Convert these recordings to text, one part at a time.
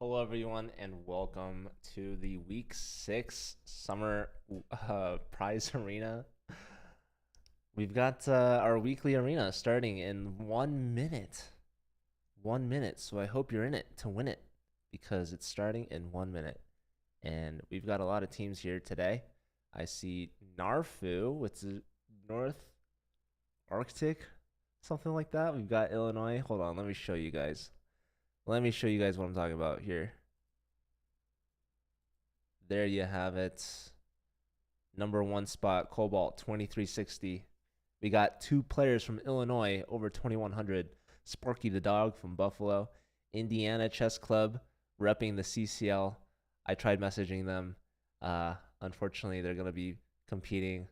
Hello, everyone, and welcome to the Week 6 Summer Prize Arena. We've got our weekly arena starting in 1 minute. 1 minute. So I hope you're in it to win it because it's starting in 1 minute. And we've got a lot of teams here today. I see Narfu, which is North Arctic, something like that. We've got Illinois. Hold on, let me show you guys. Let me show you guys what I'm talking about here. There you have it. Number 1 spot, Cobalt 2360. We got 2 players from Illinois over 2100. Sparky the Dog from Buffalo. Indiana Chess Club repping the CCL. I tried messaging them. Unfortunately, they're going to be competing,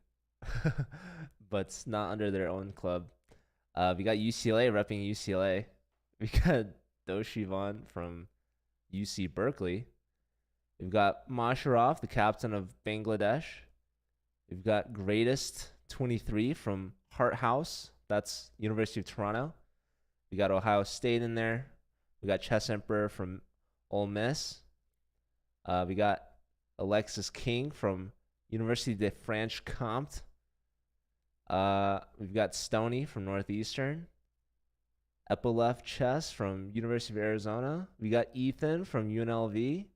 but not under their own club. We got UCLA repping UCLA. We got Doshivan from UC Berkeley. We've got Masharov, the captain of Bangladesh. We've got Greatest 23 from Hart House. That's University of Toronto. We got Ohio State in there. We got Chess Emperor from Ole Miss. We got Alexis King from Université de Franche-Comté. We've got Stoney from Northeastern. Epileph Chess from University of Arizona. We got Ethan from UNLV.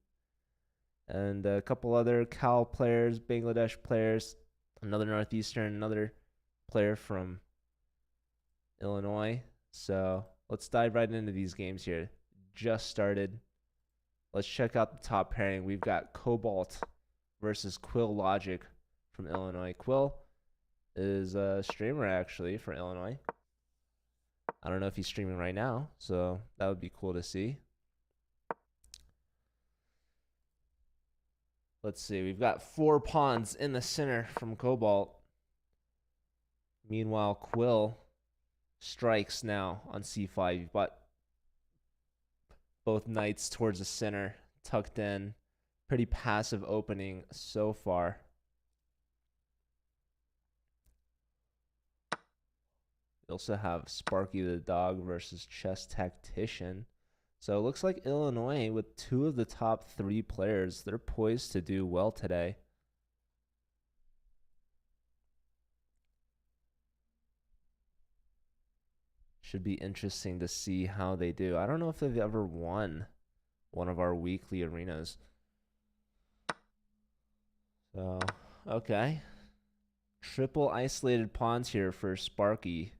And a couple other Cal players, Bangladesh players, another Northeastern, another player from Illinois. So let's dive right into these games here. Just started. Let's check out the top pairing. We've got Cobalt versus Quill Logic from Illinois. Quill is a streamer, actually, for Illinois. I don't know if he's streaming right now, so that would be cool to see. Let's see. We've got 4 pawns in the center from Cobalt. Meanwhile, Quill strikes now on c5. You've got both knights towards the center, tucked in. Pretty passive opening so far. We also have Sparky the Dog versus Chess Tactician. So it looks like Illinois, with 2 of the top 3 players, they're poised to do well today. Should be interesting to see how they do. I don't know if they've ever won one of our weekly arenas. So, okay. Triple isolated pawns here for Sparky.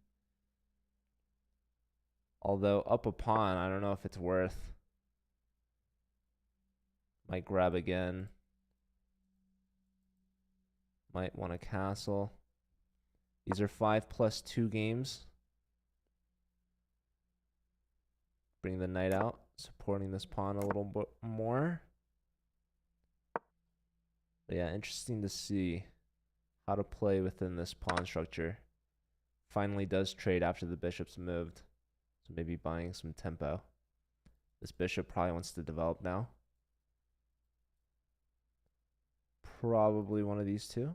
Although up a pawn, I don't know if it's worth. Might grab again. Might want a castle. These are 5+2 games. Bring the knight out, supporting this pawn a little bit more. But yeah, interesting to see how to play within this pawn structure. Finally does trade after the bishop's moved. So maybe buying some tempo. This bishop probably wants to develop now. Probably one of these two.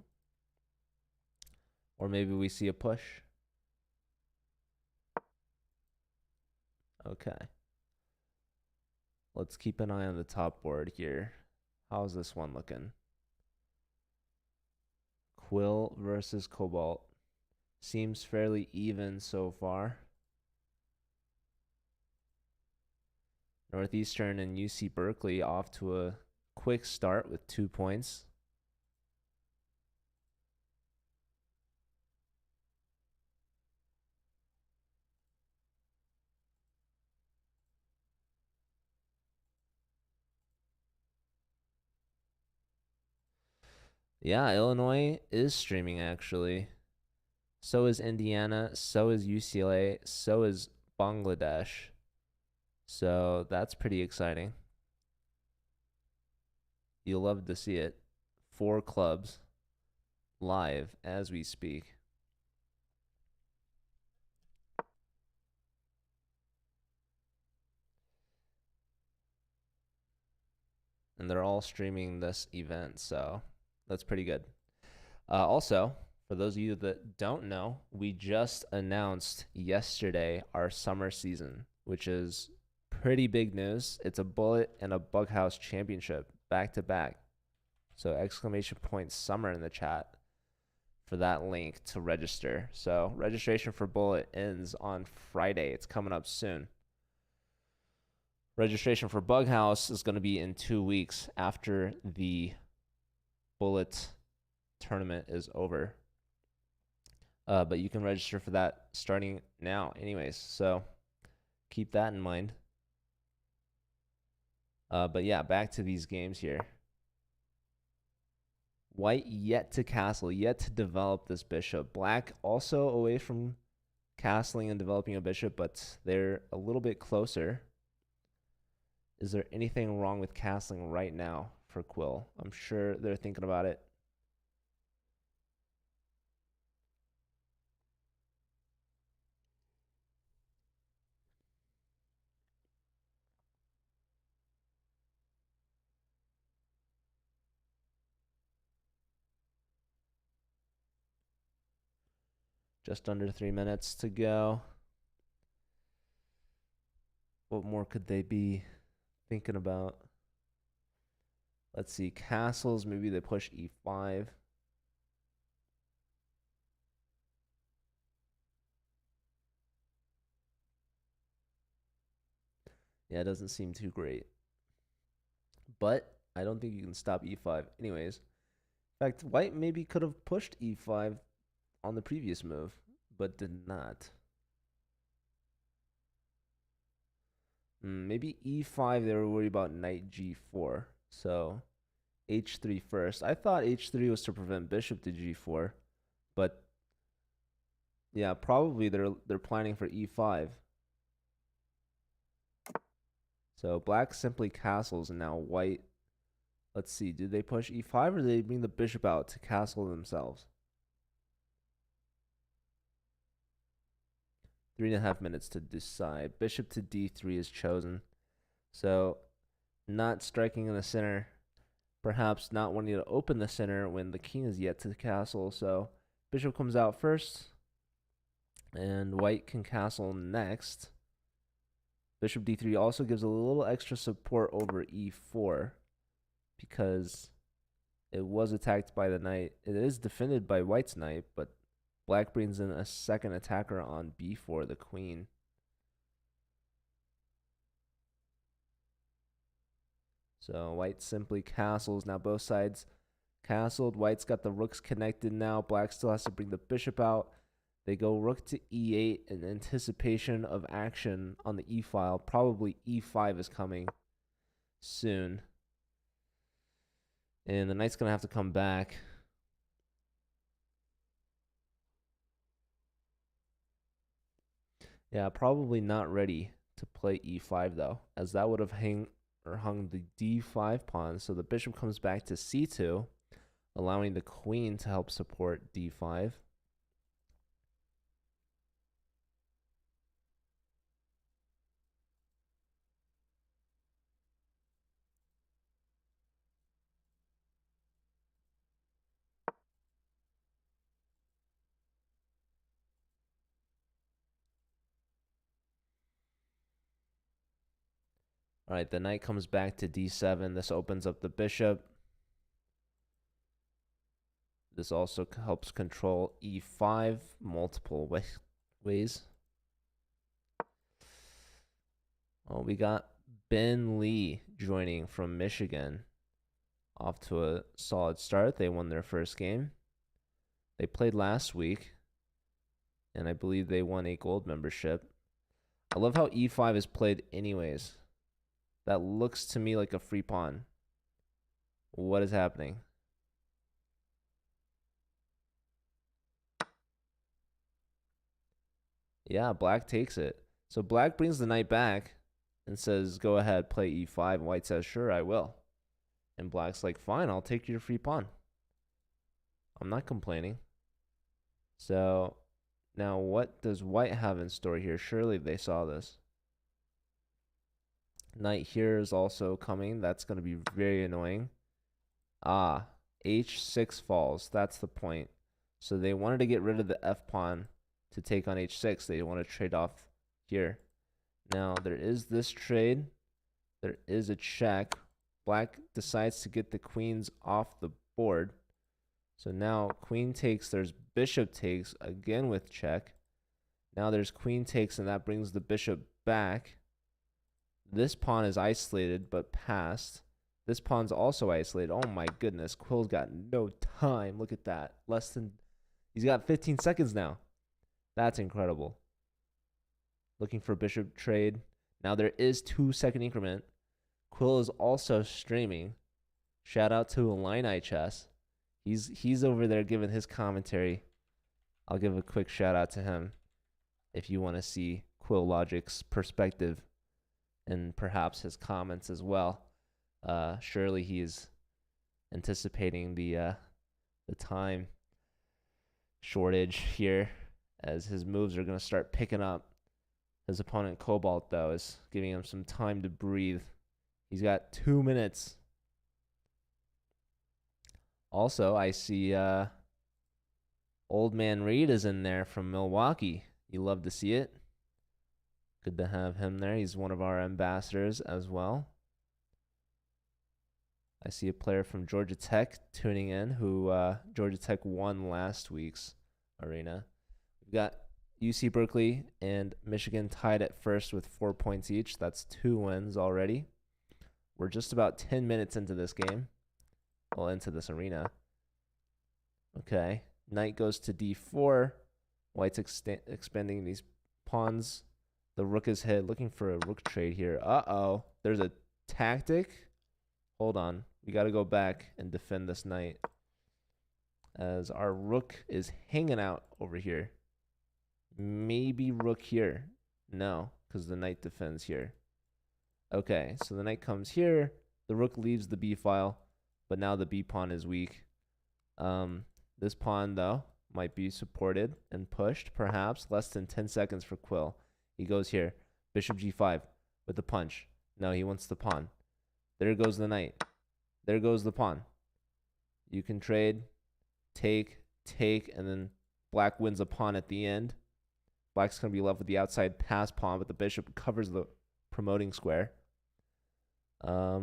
Or maybe we see a push. Okay. Let's keep an eye on the top board here. How's this one looking? Quill versus Cobalt. Seems fairly even so far. Northeastern and UC Berkeley off to a quick start with 2 points. Yeah, Illinois is streaming actually. So is Indiana, so is UCLA, so is Bangladesh. So that's pretty exciting. You'll love to see it. 4 clubs live as we speak. And they're all streaming this event, so that's pretty good. Also, for those of you that don't know, we just announced yesterday our summer season, which is pretty big news. It's a Bullet and a Bughouse championship back to back. So exclamation point summer in the chat for that link to register. So registration for Bullet ends on Friday. It's coming up soon. Registration for Bughouse is going to be in 2 weeks after the Bullet tournament is over. But you can register for that starting now anyways. So keep that in mind. But yeah, back to these games here. White yet to castle, yet to develop this bishop. Black also away from castling and developing a bishop, but they're a little bit closer. Is there anything wrong with castling right now for Quill? I'm sure they're thinking about it. Just under 3 minutes to go. What more could they be thinking about? Let's see. Castles, maybe they push e5. Yeah, it doesn't seem too great. But I don't think you can stop e5 anyways. In fact, white maybe could have pushed e5 on the previous move, but did not. Maybe e5 they were worried about knight g4. So h3 first. I thought h3 was to prevent bishop to g4, but yeah, probably they're planning for e5. So black simply castles, and now white, let's see, do they push e5 or do they bring the bishop out to castle themselves? 3.5 minutes to decide. Bishop to d3 is chosen. So not striking in the center. Perhaps not wanting to open the center when the king is yet to castle. So bishop comes out first. And white can castle next. Bishop d3 also gives a little extra support over e4. Because it was attacked by the knight. It is defended by white's knight, but black brings in a second attacker on b4, the queen. So white simply castles. Now both sides castled. White's got the rooks connected now. Black still has to bring the bishop out. They go rook to e8 in anticipation of action on the e file. Probably e5 is coming soon. And the knight's going to have to come back. Yeah, probably not ready to play e5 though, as that would have hung the d5 pawn. So the bishop comes back to c2, allowing the queen to help support d5. All right, the knight comes back to d7. This opens up the bishop. This also helps control e5 multiple ways. Oh, we got Ben Lee joining from Michigan. Off to a solid start. They won their first game. They played last week, and I believe they won a gold membership. I love how e5 is played anyways. That looks to me like a free pawn. What is happening? Yeah, black takes it. So black brings the knight back and says, go ahead, play e5. White says, sure, I will. And black's like, fine, I'll take your free pawn. I'm not complaining. So now what does white have in store here? Surely they saw this. Knight here is also coming. That's going to be very annoying. Ah, h6 falls. That's the point. So they wanted to get rid of the f pawn to take on h6. They want to trade off here. Now, there is this trade. There is a check. Black decides to get the queens off the board. So now queen takes, there's bishop takes, again with check. Now there's queen takes, and that brings the bishop back. This pawn is isolated, but passed. This pawn's also isolated. Oh my goodness, Quill's got no time. Look at that. He's got 15 seconds now. That's incredible. Looking for bishop trade. Now there is 2-second increment. Quill is also streaming. Shout out to Illini Chess. He's over there giving his commentary. I'll give a quick shout out to him if you want to see Quill Logic's perspective and perhaps his comments as well. Surely he is anticipating the time shortage here as his moves are going to start picking up. His opponent Cobalt, though, is giving him some time to breathe. He's got 2 minutes. Also, I see Old Man Reed is in there from Milwaukee. You love to see it. Good to have him there. He's one of our ambassadors as well. I see a player from Georgia Tech tuning in who Georgia Tech won last week's arena. We've got UC Berkeley and Michigan tied at first with 4 points each. That's 2 wins already. We're just about 10 minutes into this game. Well, into this arena. Okay. Knight goes to d4. White's expanding these pawns. The rook is hit. Looking for a rook trade here. Uh-oh. There's a tactic. Hold on. We got to go back and defend this knight, as our rook is hanging out over here. Maybe rook here. No, because the knight defends here. Okay, so the knight comes here. The rook leaves the b file, but now the b pawn is weak. This pawn, though, might be supported and pushed, perhaps. Less than 10 seconds for Quill. He goes here. Bishop g5 with the punch. No, he wants the pawn. There goes the knight. There goes the pawn. You can trade, take, and then black wins a pawn at the end. Black's going to be left with the outside pass pawn, but the bishop covers the promoting square. I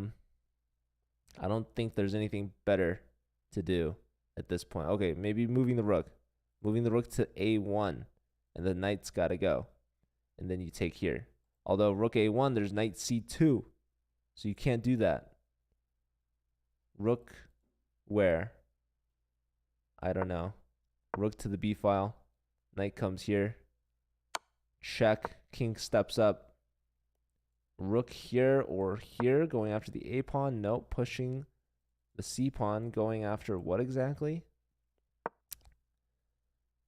don't think there's anything better to do at this point. Okay, maybe moving the rook. Moving the rook to a1, and the knight's got to go. And then you take here. Although rook a1, there's knight c2, so you can't do that. Rook where? I don't know. Rook to the b file. Knight comes here. Check. King steps up. Rook here or here, going after the a pawn. Nope, pushing the c pawn, going after what exactly?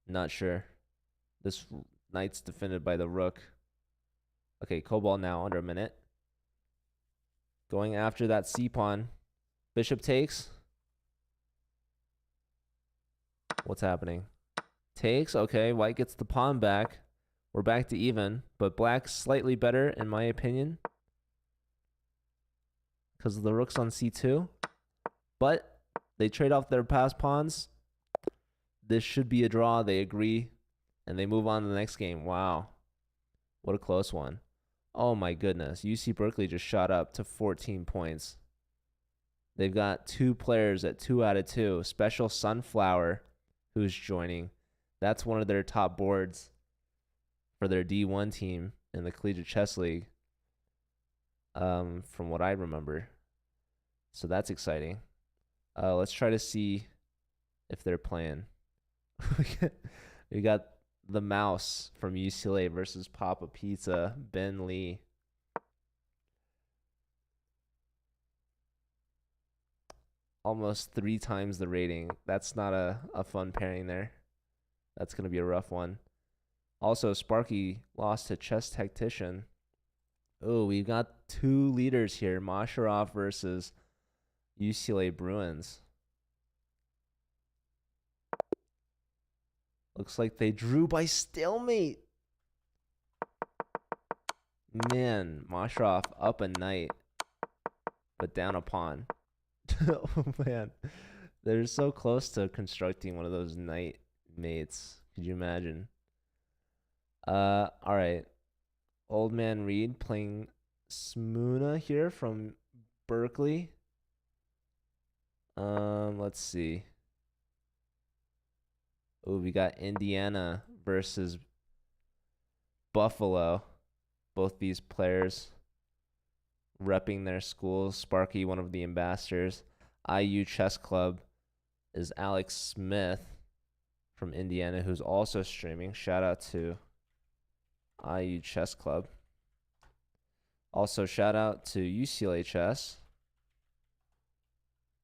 Not sure. This knight's defended by the rook. Okay, Cobalt now under a minute. Going after that c pawn. Bishop takes. What's happening? Takes. Okay, white gets the pawn back. We're back to even, but black's slightly better in my opinion because the rook's on c2. But they trade off their pass pawns. This should be a draw. They agree, and they move on to the next game. Wow, what a close one. Oh my goodness. UC Berkeley just shot up to 14 points. They've got 2 players at 2 out of 2. Special Sunflower, who's joining. That's one of their top boards for their D1 team in the Collegiate Chess League, from what I remember. So that's exciting. Let's try to see if they're playing. We got the Mouse from UCLA versus Papa Pizza, Ben Lee. Almost 3 times the rating. That's not a fun pairing there. That's going to be a rough one. Also, Sparky lost to Chess Tactician. Oh, we've got 2 leaders here. Masharov versus UCLA Bruins. Looks like they drew by stalemate. Man, Masharov up a knight, but down a pawn. Oh, man. They're so close to constructing one of those knight mates. Could you imagine? All right. Old Man Reed playing Smuna here from Berkeley. Let's see. Oh, we got Indiana versus Buffalo. Both these players repping their schools. Sparky, one of the ambassadors. IU Chess Club is Alex Smith from Indiana, who's also streaming. Shout out to IU Chess Club. Also, shout out to UCLA Chess.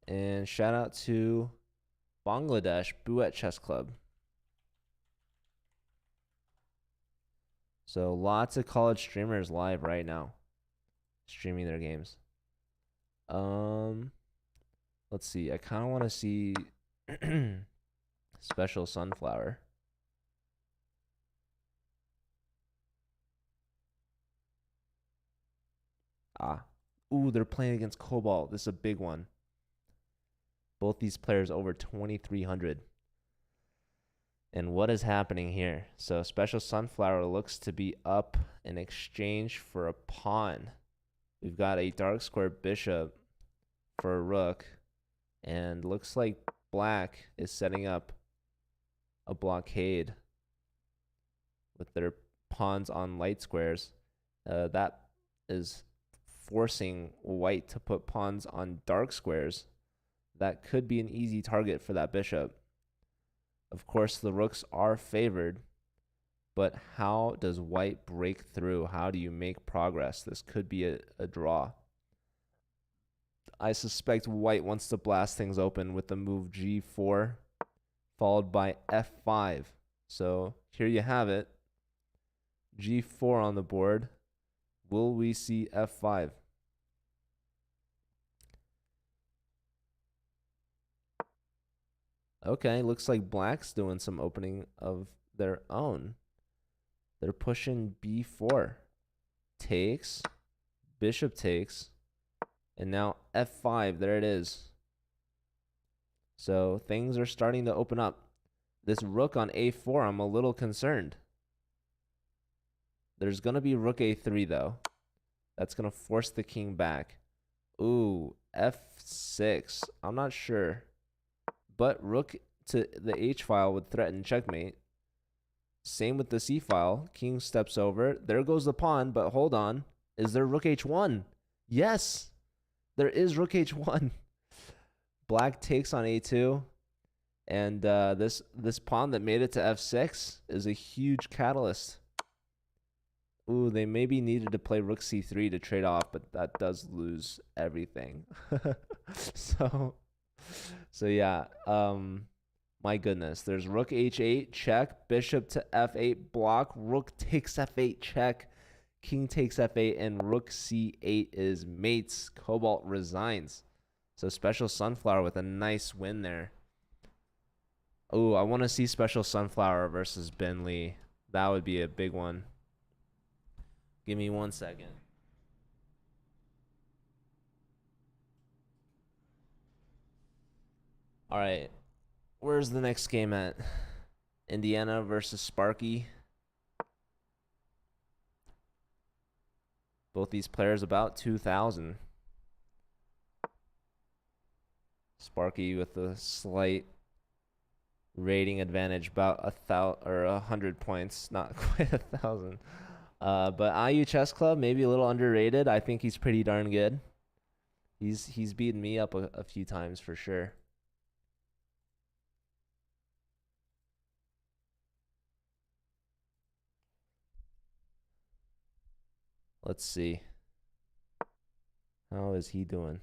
And shout out to Bangladesh Buet Chess Club. So lots of college streamers live right now, streaming their games. Let's see. I kind of want to see Special Sunflower. Ooh, they're playing against Cobalt. This is a big one. Both these players over 2,300. And what is happening here? So Special Sunflower looks to be up in exchange for a pawn. We've got a dark square bishop for a rook. And looks like black is setting up a blockade with their pawns on light squares. That is forcing white to put pawns on dark squares. That could be an easy target for that bishop. Of course, the rooks are favored, but how does white break through? How do you make progress? This could be a draw. I suspect white wants to blast things open with the move g4, followed by f5. So here you have it. g4 on the board. Will we see f5? Okay, looks like black's doing some opening of their own. They're pushing b4. Takes. Bishop takes. And now f5. There it is. So things are starting to open up. This rook on a4, I'm a little concerned. There's going to be rook a3, though. That's going to force the king back. Ooh, f6. I'm not sure. But rook to the h file would threaten checkmate. Same with the c file. King steps over. There goes the pawn, but hold on. Is there rook h1? Yes, there is rook h1. Black takes on a2. And this pawn that made it to f6 is a huge catalyst. Ooh, they maybe needed to play rook c3 to trade off, but that does lose everything. So yeah, my goodness. There's rook h8, check, bishop to f8, block, rook takes f8, check, king takes f8, and rook c8 is mates. Cobalt resigns. So Special Sunflower with a nice win there. Oh, I want to see Special Sunflower versus Ben Lee. That would be a big one. Give me 1 second. All right. Where's the next game at? Indiana versus Sparky. Both these players about 2,000. Sparky with a slight rating advantage, about 100 points, not quite 1,000. But IU Chess Club, maybe a little underrated. I think he's pretty darn good. He's beaten me up a few times for sure. Let's see. How is he doing?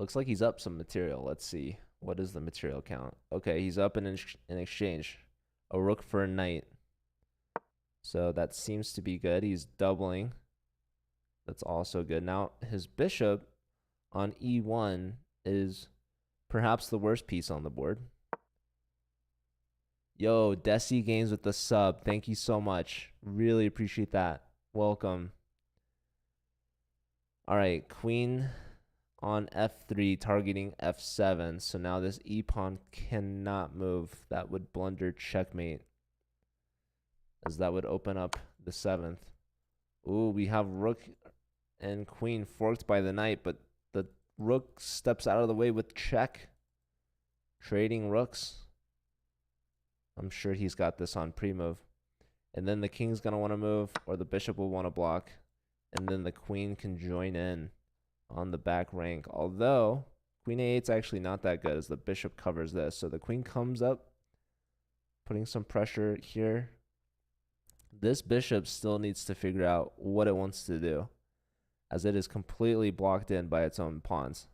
Looks like he's up some material. Let's see. What is the material count? Okay, he's up in exchange. A rook for a knight. So that seems to be good. He's doubling. That's also good. Now, his bishop on e1 is perhaps the worst piece on the board. Yo, Desi Games with the sub. Thank you so much. Really appreciate that. Welcome. All right, queen on f3 targeting f7. So now this e pawn cannot move. That would blunder checkmate, as that would open up the 7th. Ooh, we have rook and queen forked by the knight, but the rook steps out of the way with check. Trading rooks. I'm sure he's got this on pre-move. And then the king's going to want to move, or the bishop will want to block. And then the queen can join in on the back rank. Although, queen a8's actually not that good, as the bishop covers this. So the queen comes up, putting some pressure here. This bishop still needs to figure out what it wants to do, as it is completely blocked in by its own pawns.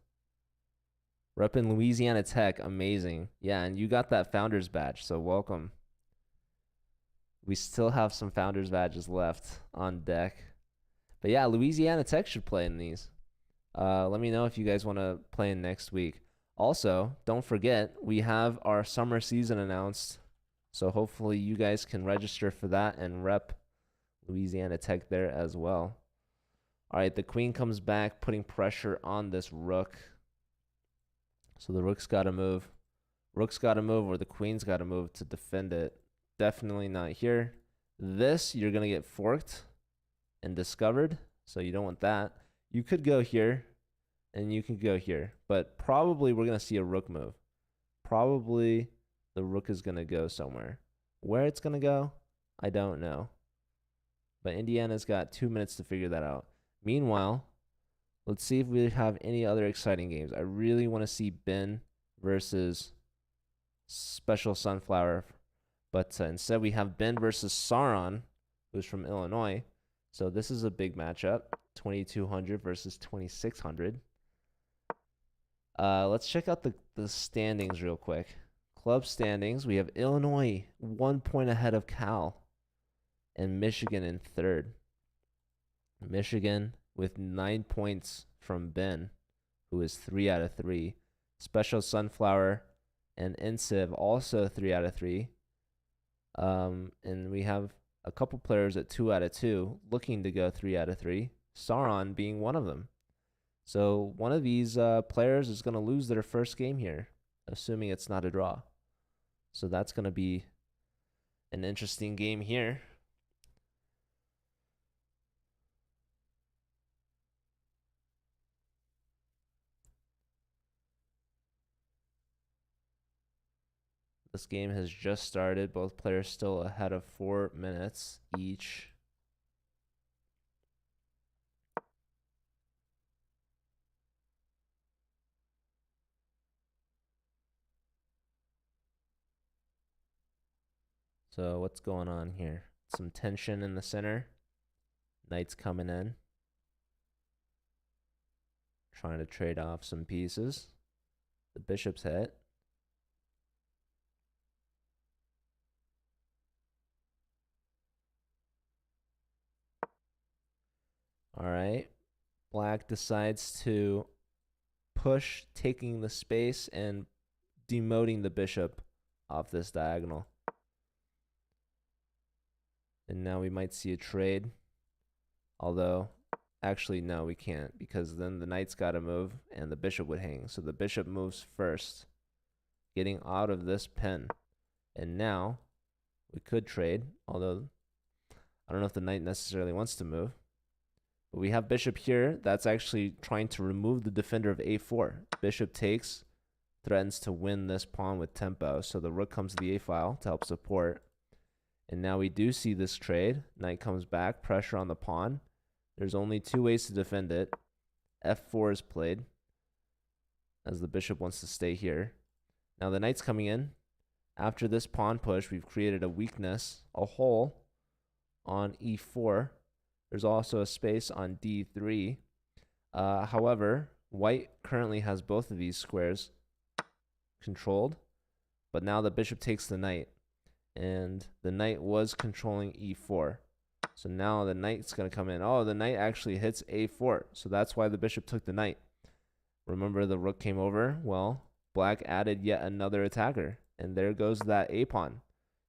Reppin' Louisiana Tech, amazing. Yeah, and you got that Founders Badge, so welcome. We still have some Founders Badges left on deck. But yeah, Louisiana Tech should play in these. Let me know if you guys want to play in next week. Also, don't forget, we have our summer season announced. So hopefully you guys can register for that and rep Louisiana Tech there as well. All right, the queen comes back, putting pressure on this rook. So the rook's got to move. Rook's got to move, or the queen's got to move to defend it. Definitely not here. This, you're going to get forked and discovered, so you don't want that. You could go here, and you can go here. But probably we're going to see a rook move. Probably the rook is going to go somewhere. Where it's going to go, I don't know. But Indiana's got 2 minutes to figure that out. Meanwhile, let's see if we have any other exciting games. I really want to see Ben versus Special Sunflower. But instead we have Ben versus Sauron, who's from Illinois. So this is a big matchup. 2,200 versus 2,600. Let's check out the standings real quick. Club standings. We have Illinois 1 point ahead of Cal. And Michigan in 3rd. Michigan with 9 points from Ben, who is 3 out of 3. Special Sunflower and Insiv also 3 out of 3. And we have a couple players at 2 out of 2 looking to go 3 out of 3. Sauron being one of them. So one of these players is going to lose their first game here, assuming it's not a draw. So that's going to be an interesting game here. This game has just started. Both players still ahead of 4 minutes each. So what's going on here? Some tension in the center. Knight's coming in. Trying to trade off some pieces. The bishop's hit. All right. Black decides to push, taking the space and demoting the bishop off this diagonal. And now we might see a trade. Although, actually, no, we can't, because then the knight's got to move and the bishop would hang. So the bishop moves first, getting out of this pin. And now we could trade, although I don't know if the knight necessarily wants to move. But we have bishop here. That's actually trying to remove the defender of a4. Bishop takes, threatens to win this pawn with tempo. So the rook comes to the a file to help support. And now we do see this trade. Knight comes back, pressure on the pawn. There's only 2 ways to defend it. f4 is played, as the bishop wants to stay here. Now the knight's coming in. After this pawn push, we've created a weakness, a hole on e4. There's also a space on d3. However, white currently has both of these squares controlled, but now the bishop takes the knight, and the knight was controlling e4. So now the knight's going to come in. Oh, the knight actually hits a4, so that's why the bishop took the knight. Remember the rook came over? Well, black added yet another attacker, and there goes that a pawn.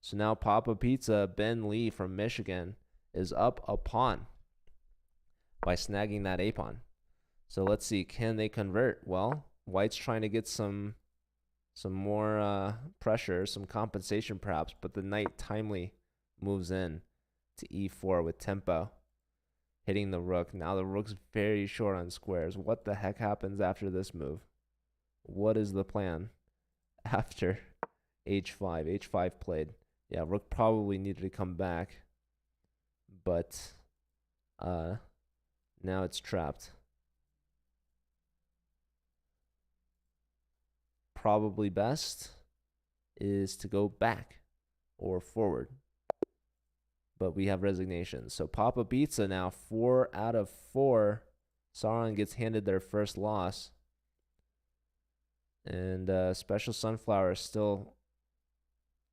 So now Papa Pizza Ben Lee from Michigan is up a pawn by snagging that a pawn. So let's see, can they convert? Well, white's trying to get some more pressure, some compensation perhaps, but the knight timely moves in to e4 with tempo, hitting the rook. Now the rook's very short on squares. What the heck happens after this move? What is the plan after h5? h5 played. Yeah, rook probably needed to come back, but now it's trapped. Probably best is to go back or forward. But we have resignation. So Papa Pizza now 4 out of 4. Sauron gets handed their first loss. And Special Sunflower is still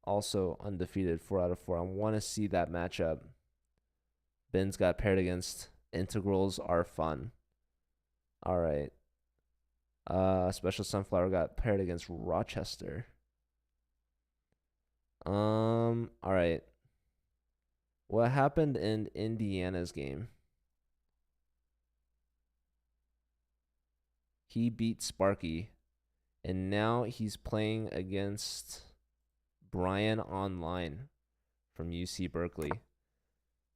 also undefeated, 4 out of 4. I want to see that matchup. Ben's got paired against. Integrals are fun. All right. Special Sunflower got paired against Rochester. All right. What happened in Indiana's game? He beat Sparky, and now he's playing against Brian Online from UC Berkeley.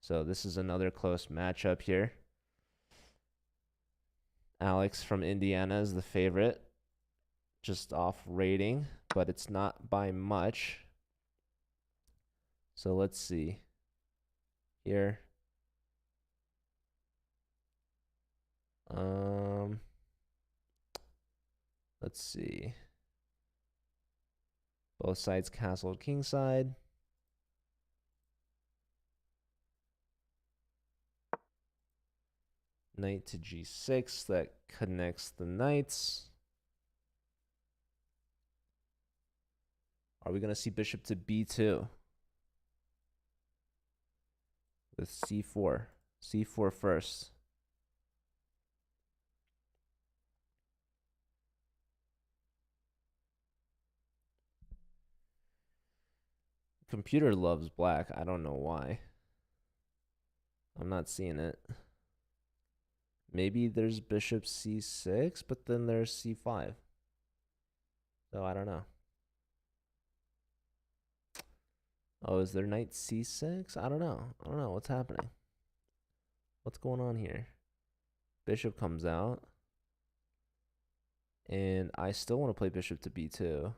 So this is another close matchup here. Alex from Indiana is the favorite, just off rating, but it's not by much. So let's see here. Let's see. Both sides castled kingside. Knight to g6, that connects the knights. Are we going to see bishop to b2? With c4. c4 first. Computer loves black. I don't know why. I'm not seeing it. Maybe there's bishop c6, but then there's c5. So I don't know. Oh, is there knight c6? I don't know. I don't know what's happening. What's going on here? Bishop comes out. And I still want to play bishop to b2.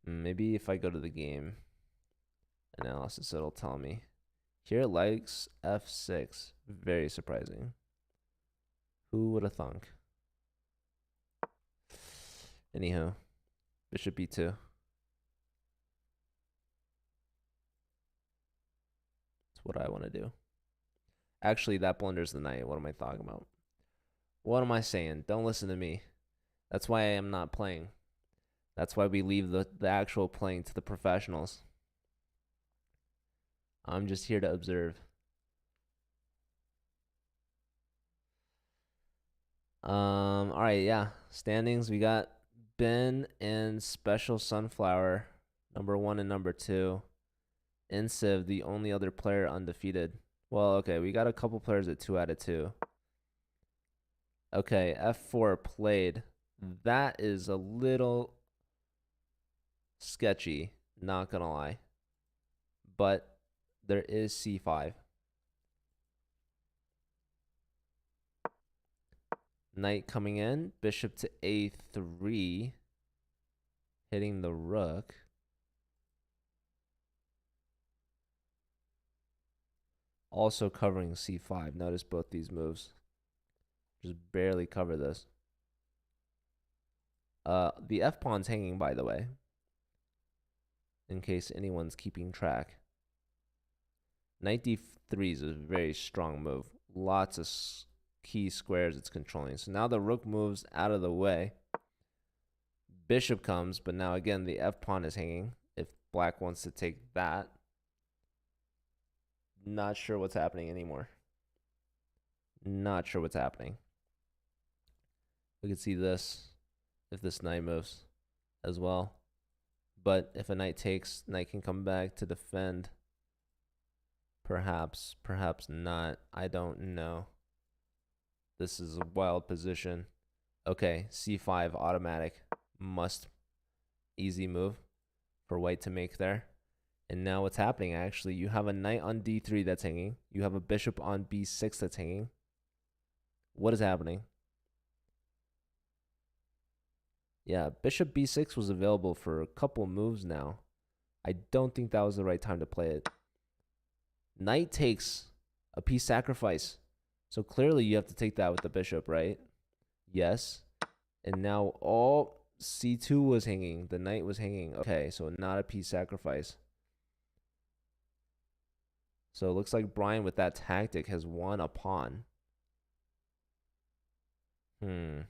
Maybe if I go to the game analysis, it'll tell me. Here it likes f6. Very surprising. Who would have thunk? Anyhow, bishop b2. That's what I want to do. Actually, that blunders the knight. What am I talking about? What am I saying? Don't listen to me. That's why I am not playing. That's why we leave the actual playing to the professionals. I'm just here to observe. All right, yeah. Standings, we got Ben and Special Sunflower, number 1 and number 2. Insiv, the only other player undefeated. Well, okay, we got a couple players at 2 out of 2. Okay, f4 played. That is a little sketchy, not gonna lie. But there is c5. Knight coming in, bishop to a3, hitting the rook. Also covering c5. Notice both these moves. Just barely cover this. The f-pawn's hanging, by the way, in case anyone's keeping track. Knight d3 is a very strong move. Lots of key squares it's controlling. So now the rook moves out of the way. Bishop comes, but now again the f-pawn is hanging. If black wants to take that. Not sure what's happening anymore. Not sure what's happening. We could see this if this knight moves as well. But if a knight takes, knight can come back to defend. Perhaps, perhaps not. I don't know. This is a wild position. Okay, c5 automatic. Must. Easy move for white to make there. And now what's happening, actually, you have a knight on d3 that's hanging. You have a bishop on b6 that's hanging. What is happening? Yeah, bishop b6 was available for a couple moves now. I don't think that was the right time to play it. Knight takes a piece sacrifice. So clearly you have to take that with the bishop, right? Yes. And now all c2 was hanging. The knight was hanging. Okay, so not a piece sacrifice. So it looks like Brian with that tactic has won a pawn. And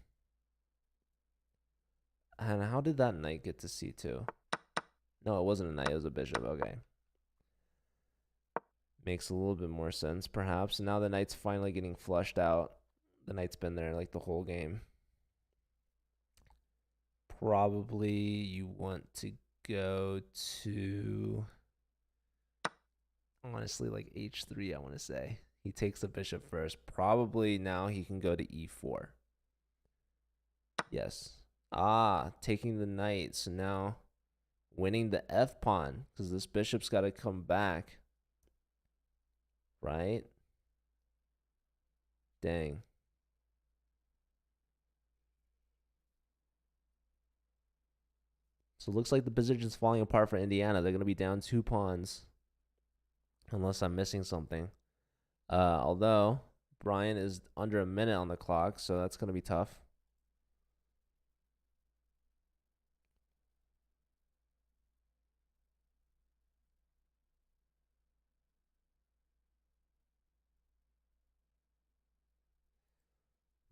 how did that knight get to c2? No, it wasn't a knight. It was a bishop. Okay. Makes a little bit more sense, perhaps. Now the knight's finally getting flushed out. The knight's been there like the whole game. Probably you want to go to, honestly, like h3, I want to say. He takes the bishop first. Probably now he can go to e4. Yes. Taking the knight. So now winning the f pawn, because this bishop's got to come back. Right? Dang. So it looks like the position's falling apart for Indiana. They're going to be down 2 pawns. Unless I'm missing something. Although, Brian is under a minute on the clock, so that's going to be tough.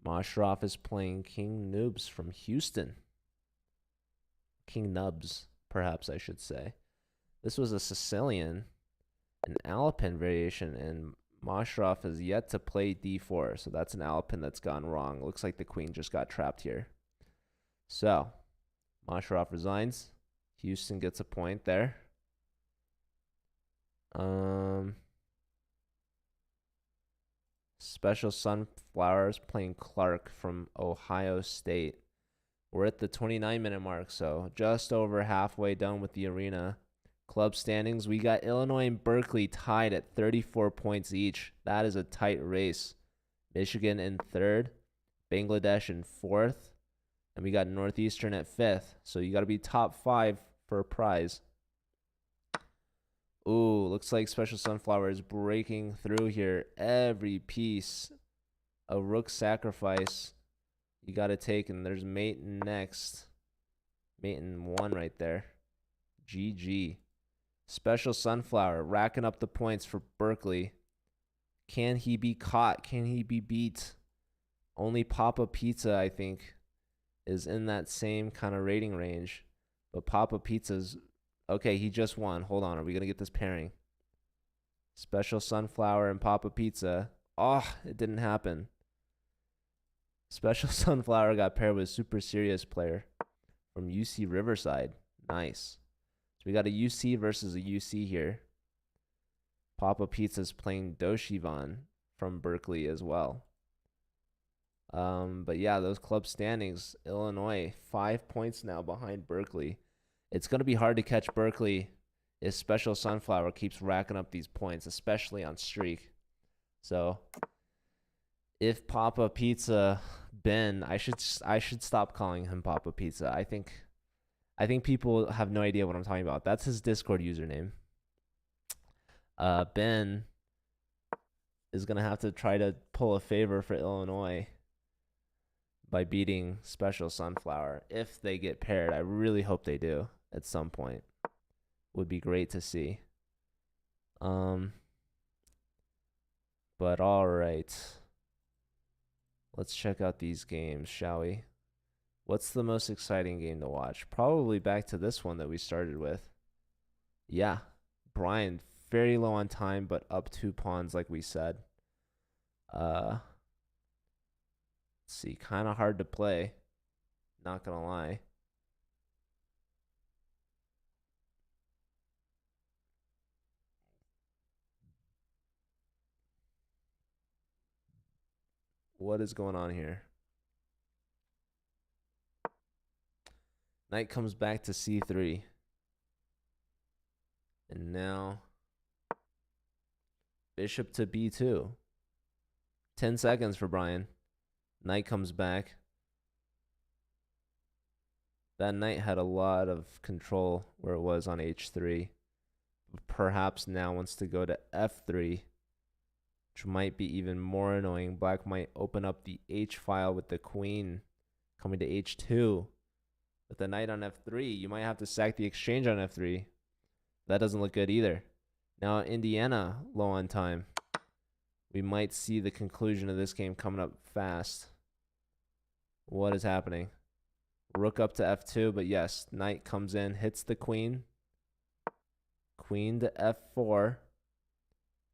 Mosharov is playing King Nubs from Houston. King Nubs, perhaps I should say. This was a Sicilian, an Alapin variation, and Mosharov has yet to play d4, so that's an Alapin that's gone wrong. Looks like the queen just got trapped here. So, Mosharov resigns. Houston gets a point there. Special Sunflowers playing Clark from Ohio State. We're at the 29-minute mark, so just over halfway done with the arena. Club standings, we got Illinois and Berkeley tied at 34 points each. That is a tight race. Michigan in third, Bangladesh in fourth, and we got Northeastern at fifth. So you got to be top 5 for a prize. Ooh, looks like Special Sunflower is breaking through here. Every piece. A rook sacrifice you got to take, and there's mate next. Mate in 1 right there. GG. Special Sunflower racking up the points for Berkeley. Can he be caught? Can he be beat? Only Papa Pizza, I think, is in that same kind of rating range. But Papa Pizza's... Okay, he just won. Hold on. Are we going to get this pairing? Special Sunflower and Papa Pizza. Oh, it didn't happen. Special Sunflower got paired with Super Serious player from UC Riverside. Nice. So we got a UC versus a UC here. Papa Pizza's playing Doshivan from Berkeley as well. But yeah, those club standings. Illinois, 5 points now behind Berkeley. It's going to be hard to catch Berkeley if Special Sunflower keeps racking up these points, especially on streak. So if Papa Pizza Ben, I should stop calling him Papa Pizza. I think people have no idea what I'm talking about. That's his Discord username. Ben is going to have to try to pull a favor for Illinois by beating Special Sunflower if they get paired. I really hope they do at some point. Would be great to see. But all right. Let's check out these games, shall we? What's the most exciting game to watch? Probably back to this one that we started with. Yeah, Brian, very low on time, but up 2 pawns like we said. Let's see, kind of hard to play. Not going to lie. What is going on here? Knight comes back to c3. And now bishop to b2. 10 seconds for Brian. Knight comes back. That knight had a lot of control where it was on h3. Perhaps now wants to go to f3, which might be even more annoying. Black might open up the h file with the queen coming to h2. With the knight on f3, you might have to sack the exchange on f3. That doesn't look good either. Now Indiana low on time. We might see the conclusion of this game coming up fast. What is happening? Rook up to f2, but yes, knight comes in, hits the queen. Queen to f4.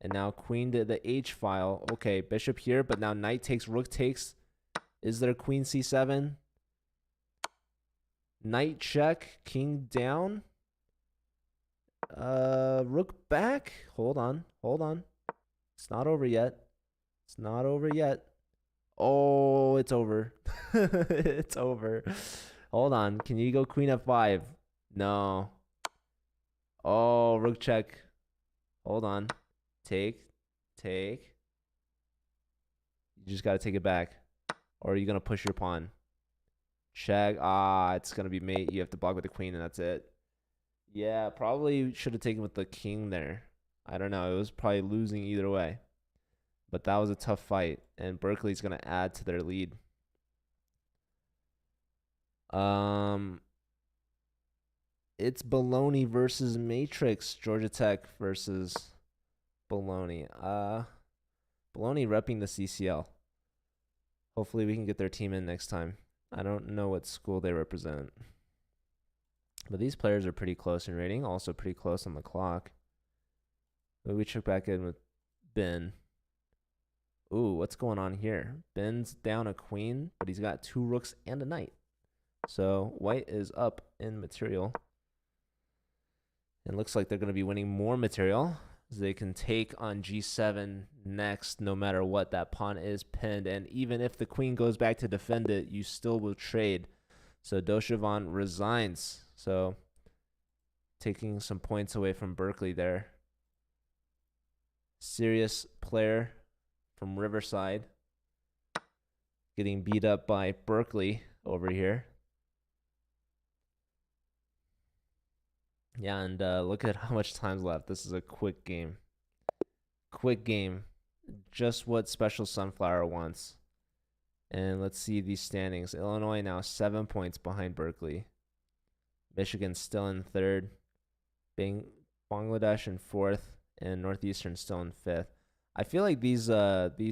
And now queen to the h file. Okay, bishop here, but now knight takes, rook takes. Is there queen c7? Knight check, king down. Rook back. Hold on. It's not over yet. Oh, it's over. It's over. Hold on. Can you go queen f5? No. Oh, rook check. Hold on. Take. You just got to take it back. Or are you going to push your pawn? Check. It's going to be mate. You have to block with the queen, and that's it. Yeah, probably should have taken with the king there. I don't know. It was probably losing either way. But that was a tough fight, and Berkeley's going to add to their lead. It's Bologna versus Matrix. Georgia Tech versus Bologna. Bologna repping the CCL. Hopefully we can get their team in next time. I don't know what school they represent. But these players are pretty close in rating, also pretty close on the clock. But we check back in with Ben. Ooh, what's going on here? Ben's down a queen, but he's got 2 rooks and a knight. So white is up in material. It looks like they're going to be winning more material, as they can take on g7 next, no matter what. That pawn is pinned, and even if the queen goes back to defend it, you still will trade. So Doshavon resigns. So taking some points away from Berkeley there. Serious player from Riverside getting beat up by Berkeley over here. Yeah, and look at how much time's left. This is a quick game. Just what Special Sunflower wants. And let's see these standings. Illinois now 7 points behind Berkeley. Michigan still in 3rd. Bangladesh in 4th. And Northeastern still in 5th. I feel like these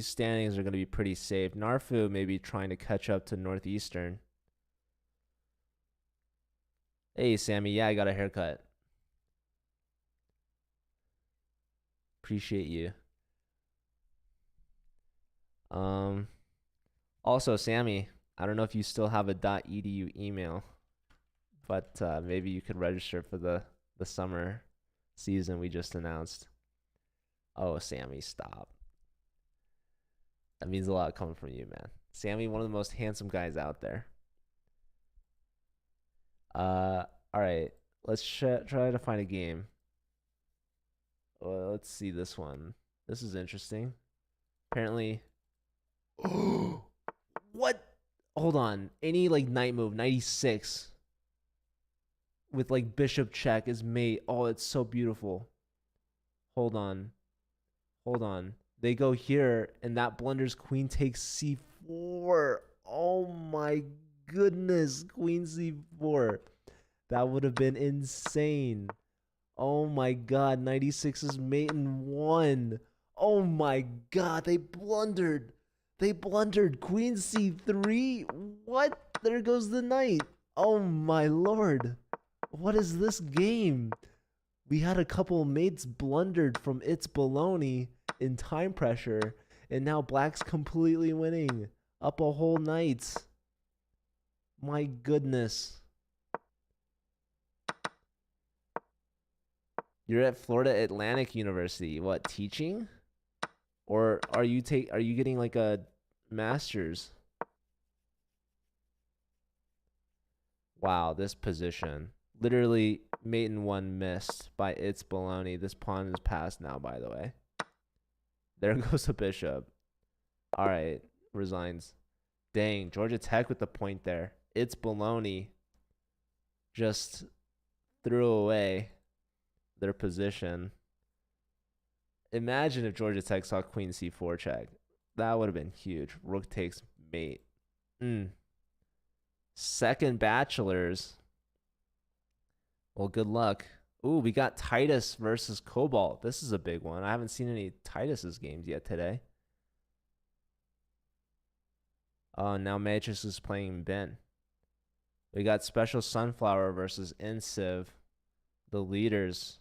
standings are going to be pretty safe. Narfu may be trying to catch up to Northeastern. Hey, Sammy. Yeah, I got a haircut. Appreciate you. Also, Sammy, I don't know if you still have a .edu email, but maybe you could register for the summer season we just announced. Oh, Sammy, stop. That means a lot coming from you, man. Sammy, one of the most handsome guys out there. All right. Let's try to find a game. Let's see this one. This is interesting. Apparently. What? Hold on. Any like knight move, 96 with like bishop check is mate. Oh, it's so beautiful. Hold on. They go here, and that blunders queen takes c4. Oh my goodness, queen c4. That would have been insane. Oh my god, 96 is mate in 1. Oh my god, they blundered. Queen c3. What? There goes the knight. Oh my lord. What is this game? We had a couple mates blundered from It's Baloney in time pressure, and now black's completely winning. Up a whole night. My goodness. You're at Florida Atlantic University. What, teaching? Or are you getting like a masters. Wow, this position. Literally, mate in 1 missed by It's Baloney. This pawn is passed now, by the way. There goes the bishop. All right, resigns. Dang, Georgia Tech with the point there. It's Baloney just threw away their position. Imagine if Georgia Tech saw queen c4 check. That would have been huge. Rook takes mate. Second bachelors. Well, good luck. Ooh, we got Titus versus Cobalt. This is a big one. I haven't seen any Titus's games yet today. Oh, now Matrix is playing Ben. We got Special Sunflower versus Inciv, the leaders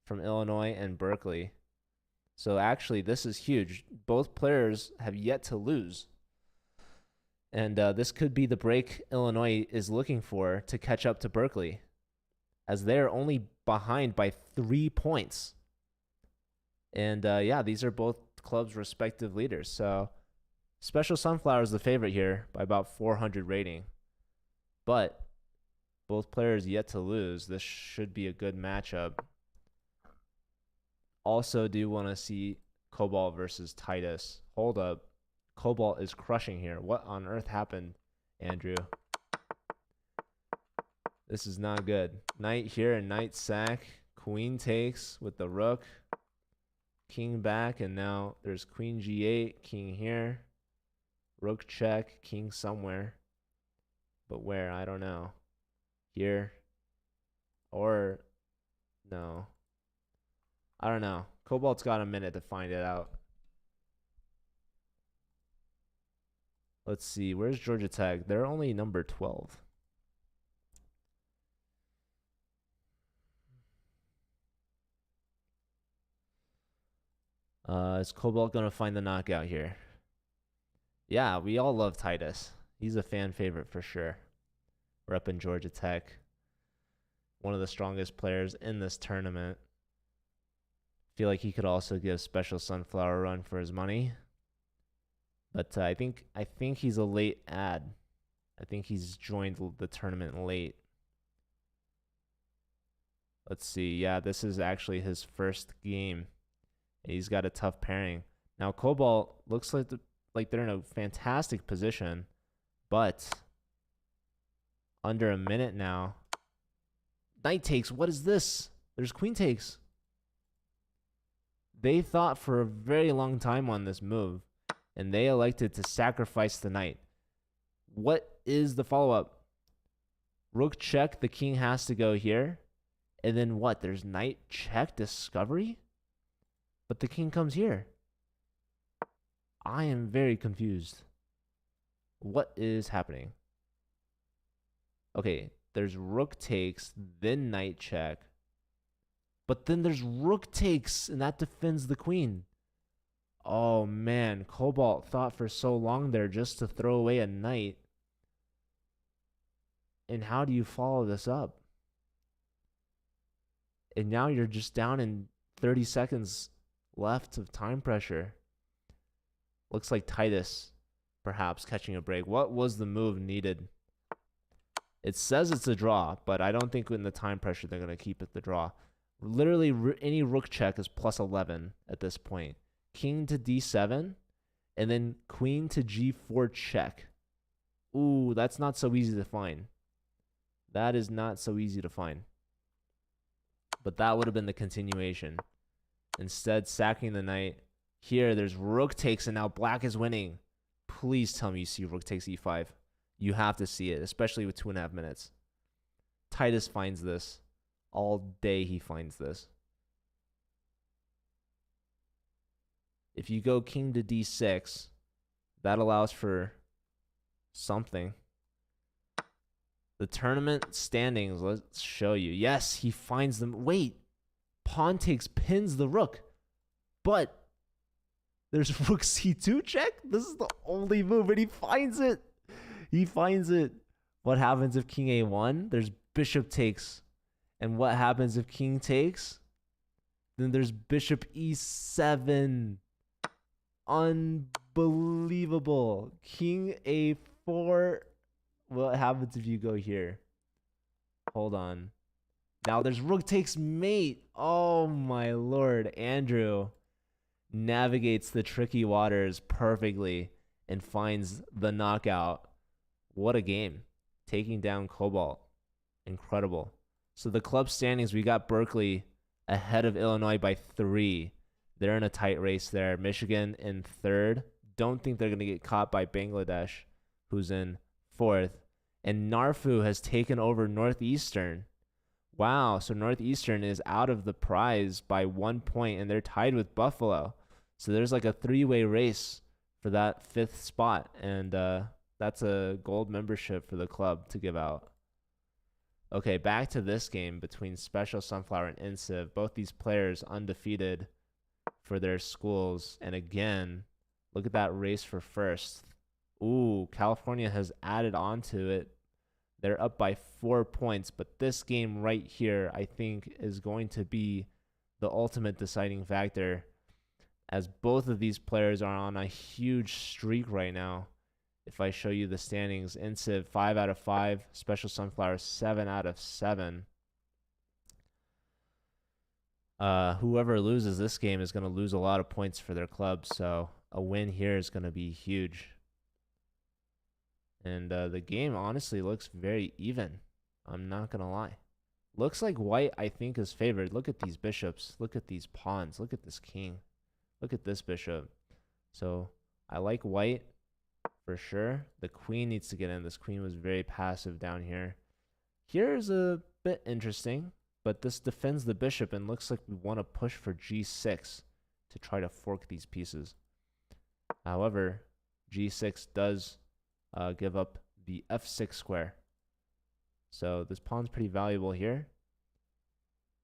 from Illinois and Berkeley. So actually, this is huge. Both players have yet to lose. And this could be the break Illinois is looking for to catch up to Berkeley, as they're only behind by 3 points. And yeah, these are both clubs' respective leaders. So Special Sunflower is the favorite here by about 400 rating. But both players yet to lose. This should be a good matchup. Also do want to see Cobalt versus Titus. Hold up. Cobalt is crushing here. What on earth happened, Andrew? This is not good. Knight here and knight sack. Queen takes with the rook. King back, and now there's queen g8, king here. Rook check, king somewhere. But where? I don't know. Here. Or no. I don't know. Cobalt's got a minute to find it out. Let's see. Where's Georgia Tech? They're only number 12. Is Cobalt going to find the knockout here? Yeah, we all love Titus. He's a fan favorite for sure. We're up in Georgia Tech. One of the strongest players in this tournament. Feel like he could also give Special Sunflower a run for his money. But I think he's a late ad. I think he's joined the tournament late. Let's see. Yeah, this is actually his first game. He's got a tough pairing. Now Cobalt looks like they're in a fantastic position, but under a minute now. Knight takes. What is this? There's queen takes. They thought for a very long time on this move, and they elected to sacrifice the knight. What is the follow-up? Rook check. The king has to go here. And then what? There's knight check discovery? But the king comes here. I am very confused. What is happening? Okay, there's rook takes, then knight check. But then there's rook takes, and that defends the queen. Oh, man. Cobalt thought for so long there just to throw away a knight. And how do you follow this up? And now you're just down in 30 seconds left of time pressure. Looks like Titus perhaps catching a break. What was the move needed? It says it's a draw, but I don't think in the time pressure they're going to keep it the draw. Literally, any rook check is plus 11 at this point. King to d7, and then queen to g4 check. Ooh, that's not so easy to find. That is not so easy to find. But that would have been the continuation. Instead, sacking the knight. Here, there's rook takes, and now black is winning. Please tell me you see rook takes e5. You have to see it, especially with 2.5 minutes. Titus finds this. All day he finds this. If you go king to d6, that allows for something. The tournament standings, let's show you. Yes, he finds them. Wait, pawn takes, pins the rook. But there's rook c2 check. This is the only move, and he finds it. He finds it. What happens if king a1? There's bishop takes. And what happens if king takes? Then there's bishop e7. Unbelievable. King A4. What happens if you go here? Hold on. Now there's rook takes mate. Oh my lord. Andrew navigates the tricky waters perfectly and finds the knockout. What a game. Taking down Cobalt. Incredible. So the club standings, we got Berkeley ahead of Illinois by 3. They're in a tight race there. Michigan in 3rd. Don't think they're going to get caught by Bangladesh, who's in 4th. And Narfu has taken over Northeastern. Wow, so Northeastern is out of the prize by 1 point, and they're tied with Buffalo. So there's like a 3-way race for that 5th spot, and that's a gold membership for the club to give out. Okay, back to this game between Special Sunflower and Insiv. Both these players undefeated for their schools. And again, look at that race for first. Ooh, California has added on to it. They're up by 4 points. But this game right here, I think, is going to be the ultimate deciding factor, as both of these players are on a huge streak right now. If I show you the standings, Insiv 5 out of 5, Special Sunflower 7 out of 7. Whoever loses this game is going to lose a lot of points for their club, so a win here is going to be huge. And the game honestly looks very even. I'm not going to lie. Looks like white, I think, is favored. Look at these bishops. Look at these pawns. Look at this king. Look at this bishop. So I like white for sure. The queen needs to get in. This queen was very passive down here. Here's a bit interesting, but this defends the bishop and looks like we want to push for g6 to try to fork these pieces. However, g6 does give up the f6 square. So this pawn's pretty valuable here.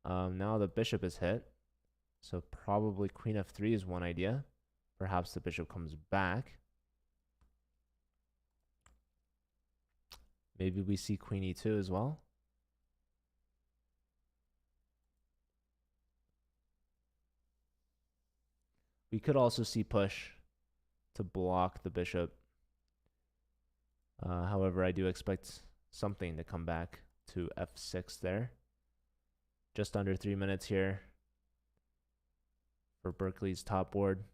Now the bishop is hit. So probably queen f3 is one idea. Perhaps the bishop comes back. Maybe we see queen e2 as well. We could also see push to block the bishop. However, I do expect something to come back to f6 there. Just under 3 minutes here for Berkeley's top board.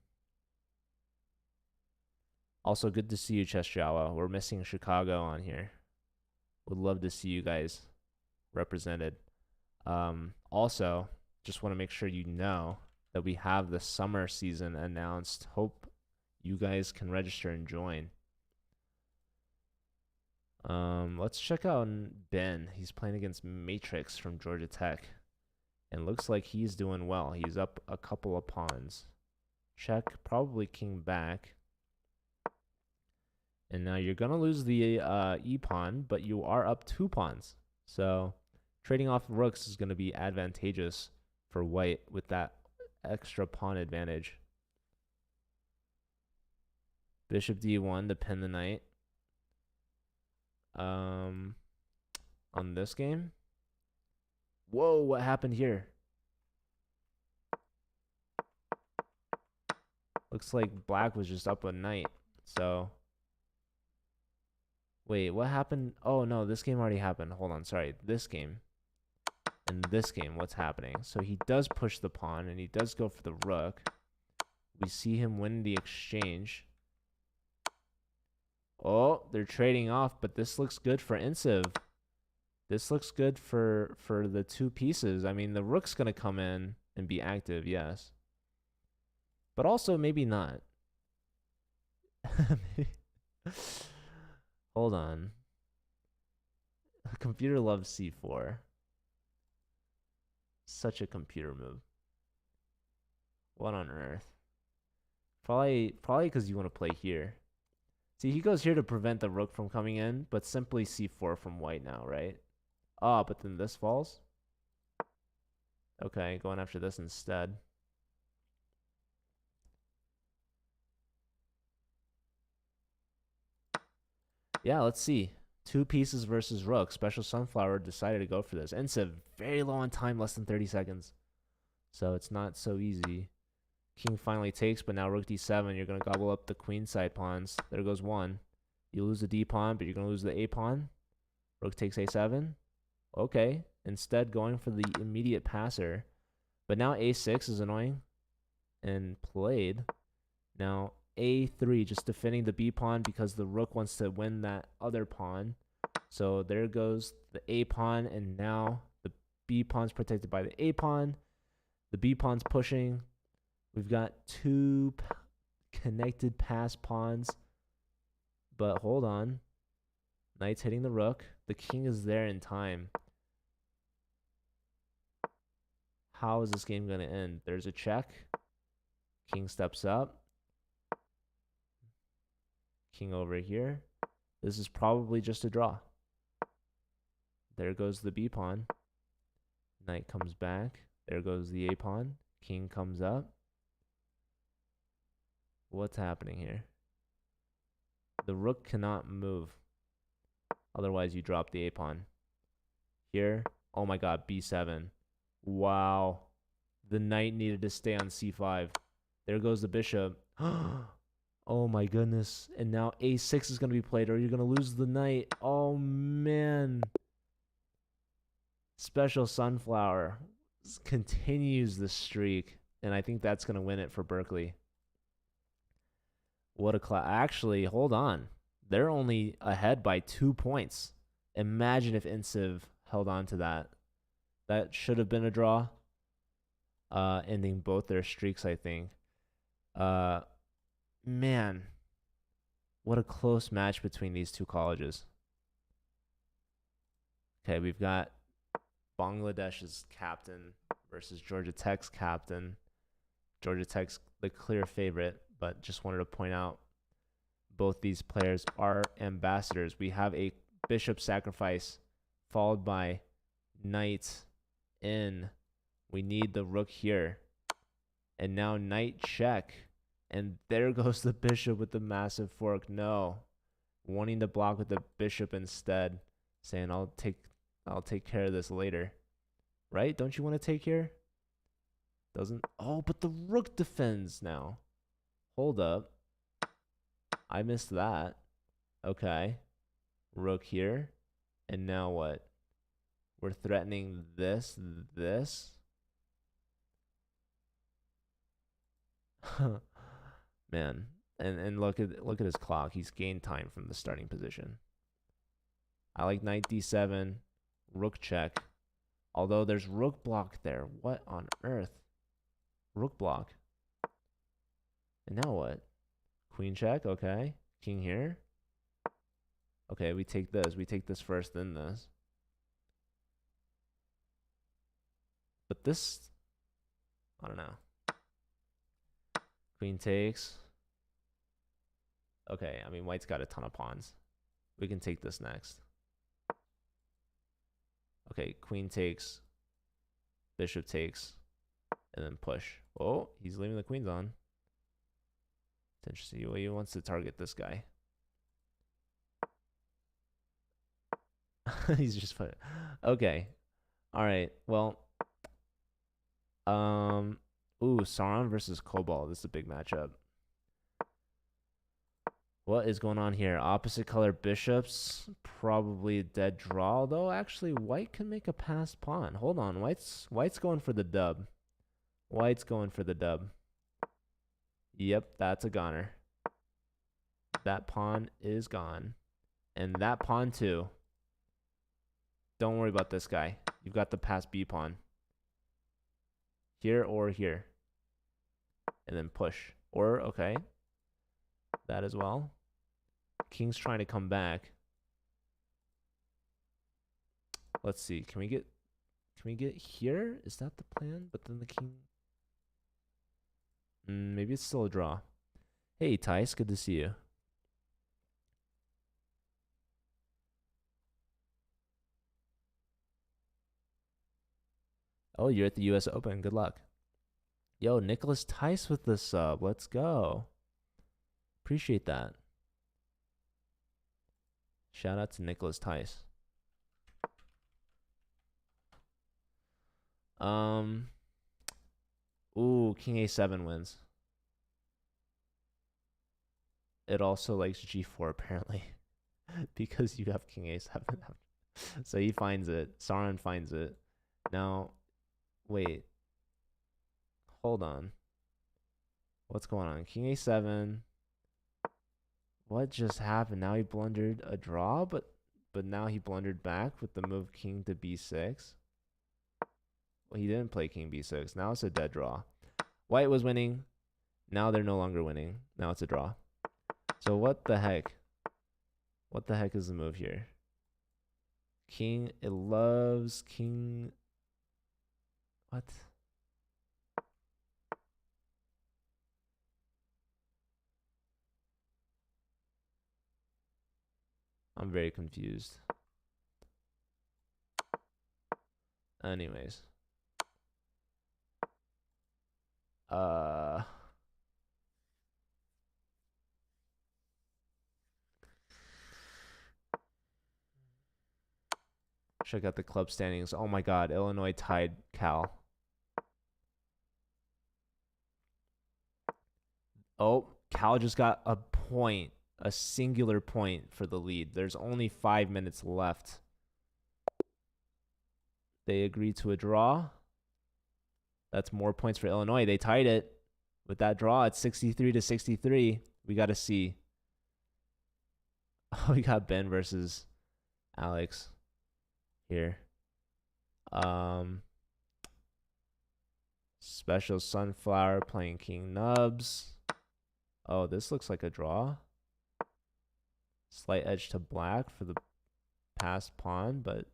Also, good to see you, Chesjawa. We're missing Chicago on here. Would love to see you guys represented. Also, just want to make sure you know that we have the summer season announced. Hope you guys can register and join. Let's check out Ben. He's playing against Matrix from Georgia Tech. And looks like he's doing well. He's up a couple of pawns. Check, probably king back. And now you're going to lose the e-pawn, but you are up 2 pawns. So trading off rooks is going to be advantageous for white with that extra pawn advantage. Bishop d1 to pin the knight. On this game. Whoa, what happened here? Looks like black was just up a knight. So wait, what happened? Oh no, this game already happened. Hold on, sorry. This game and this game, what's happening? So he does push the pawn and he does go for the rook. We see him win the exchange. Oh, they're trading off, but this looks good for Insiv. This looks good for the 2 pieces. I mean, the rook's going to come in and be active, yes. But also maybe not. Hold on. The computer loves c4. Such a computer move. What on earth? Probably because you want to play here. See, he goes here to prevent the rook from coming in, but simply c4 from white now, right? Ah, but then this falls. Okay, going after this instead. Yeah, let's see. 2 pieces versus rook. Special Sunflower decided to go for this. Insiv very low on time, less than 30 seconds. So it's not so easy. King finally takes, but now rook d7. You're going to gobble up the queenside pawns. There goes one. You lose the d pawn, but you're going to lose the a pawn. Rook takes a7. Okay. Instead, going for the immediate passer. But now a6 is annoying and played. Now a3, just defending the b pawn because the rook wants to win that other pawn. So there goes the a pawn, and now the b pawn's protected by the a pawn. The b pawn's pushing. We've got two connected pass pawns. But hold on. Knight's hitting the rook. The king is there in time. How is this game going to end? There's a check. King steps up. King over here. This is probably just a draw. There goes the b pawn. Knight comes back. There goes the a pawn. King comes up. What's happening here? The rook cannot move. Otherwise, you drop the a pawn. Here. Oh my god, b7. Wow. The knight needed to stay on c5. There goes the bishop. Oh my goodness. And now a6 is going to be played, or you're going to lose the knight. Oh man. Special Sunflower continues the streak, and I think that's going to win it for Berkeley. What a class. Actually, hold on. They're only ahead by 2 points. Imagine if Insiv held on to that. That should have been a draw, ending both their streaks, I think. Man, what a close match between these two colleges. Okay, we've got Bangladesh's captain versus Georgia Tech's captain. Georgia Tech's the clear favorite, but just wanted to point out both these players are ambassadors. We have a bishop sacrifice followed by knight in. We need the rook here. And now knight check. And there goes the bishop with the massive fork. No. Wanting to block with the bishop instead. Saying, I'll take care of this later. Right? Don't you want to take here? Doesn't. Oh, but the rook defends now. Hold up. I missed that. Okay. Rook here. And now what? We're threatening this. Man. And look at his clock. He's gained time from the starting position. I like knight d7. Rook check. Although there's rook block there. What on earth? Rook block. And now what? Queen check. Okay. King here. Okay, we take this. We take this first, then this. But this, I don't know. Queen takes. Okay, I mean, white's got a ton of pawns. We can take this next. Okay, queen takes. Bishop takes. And then push. Oh, he's leaving the queens on. It's interesting. He wants to target this guy. He's just fun. Okay. All right. Well. Ooh, Sauron versus Cobalt. This is a big matchup. What is going on here? Opposite color bishops. Probably a dead draw, though. Actually, white can make a passed pawn. Hold on. White's going for the dub. White's going for the dub. Yep, that's a goner. That pawn is gone. And that pawn too. Don't worry about this guy. You've got the passed B pawn. Here or here. And then push. Or, okay. That as well. King's trying to come back. Let's see. Can we get here? Is that the plan? But then the king. Maybe it's still a draw. Hey, Tice. Good to see you. Oh, you're at the US Open. Good luck. Yo, Nicholas Tice with the sub. Let's go. Appreciate that. Shout out to Nicholas Tice. Ooh, King A7 wins. it also likes g4 apparently because you have king a7. So he finds it. Sauron finds it. Now, wait. Hold on. What's going on? King a7. What just happened? Now he blundered a draw, but now he blundered back with the move king to b6. Well, he didn't play king b6. Now it's a dead draw. White was winning. Now they're no longer winning. Now it's a draw. So what the heck? What the heck is the move here? King, it loves king. What? I'm very confused. Anyways. Check out the club standings. Oh my God, Illinois tied Cal. Oh, Cal just got a point, a singular point for the lead. There's only 5 minutes left. They agreed to a draw. That's more points for Illinois. They tied it with that draw. It's 63-63. We got to see. Oh, we got Ben versus Alex here. Special Sunflower playing King Nubs. Oh, this looks like a draw. Slight edge to black for the passed pawn, but